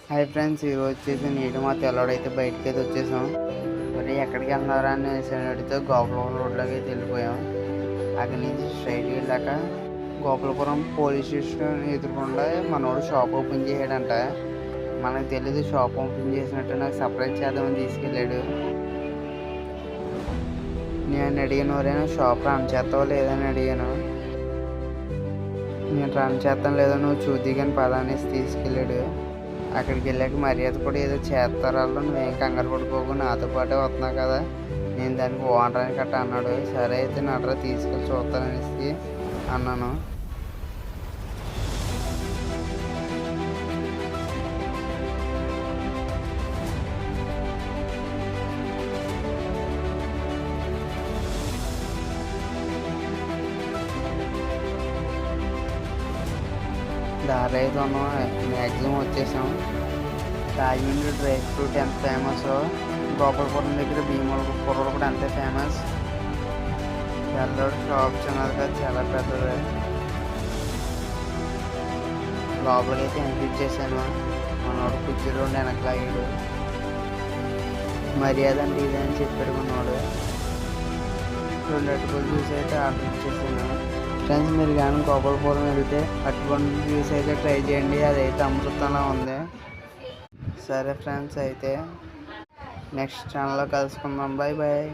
Hi friends, ఈరోజు వచ్చేసి నేను మా తెల్లవాడైతే బయటకి అయితే వచ్చేసాం. మరి ఎక్కడికి వెళ్తున్నారా అని అడిగితే గోపాలపురం రోడ్లోకి అయితే వెళ్ళిపోయాం. అక్కడి నుంచి స్ట్రైట్ వెళ్ళాక గోపాలపురం పోలీస్ స్టేషన్ ఎదురుకుండా మనోడు షాప్ ఓపెన్ చేయడంట. మనకు తెలీదు షాప్ ఓపెన్ చేసినట్టు, నాకు సర్ప్రైజ్ చేద్దామని తీసుకెళ్ళాడు. నేను అడిగిన ఎవరైనా షాప్ రన్ చేస్తావో లేదని అడిగాను. నేను రన్ చేస్తాను లేదో నువ్వు చూద్ది కానీ పదానేసి తీసుకెళ్ళాడు. అక్కడికి వెళ్ళాక మర్యాద కూడా ఏదో చేస్తారు వాళ్ళు, నువ్వేం కంగారు పడుకోకు, నాతో పాటే వస్తున్నావు కదా, నేను దానికి ఓనర్ అని కట్ట అన్నాడు. సరే అయితే నడరా తీసుకెళ్ళి చూస్తాననేసి అన్నాను. దారి అయితే ఉన్నాం, మ్యాక్సిమం వచ్చేసాం. రాజమండ్రి డ్రై ఫ్రూట్ ఎంత ఫేమస్, గోపాలపురం దగ్గర భీముల కూరలు కూడా అంతే ఫేమస్. తెల్లడు షాప్ చిన్నది కాదు, చాలా పెద్దది. లోపలికి అయితే ఎంట్రీ చేశాను. మనోడు కుర్చీలో వెనకలాగాడు. మర్యాద అంటే ఇదని చెప్పాడు మనోడు. 2 అటుకులు జ్యూస్ అయితే ఆర్డర్ ఇచ్చేసాను. ఫ్రెండ్స్, మీరు కానీ గోపాలపురం వెళ్తే అటువంటి జ్యూస్ అయితే ట్రై చేయండి, అదైతే అమృతంలా ఉంది. సరే ఫ్రెండ్స్, అయితే నెక్స్ట్ ఛానల్లో కలుసుకుందాం. Bye bye.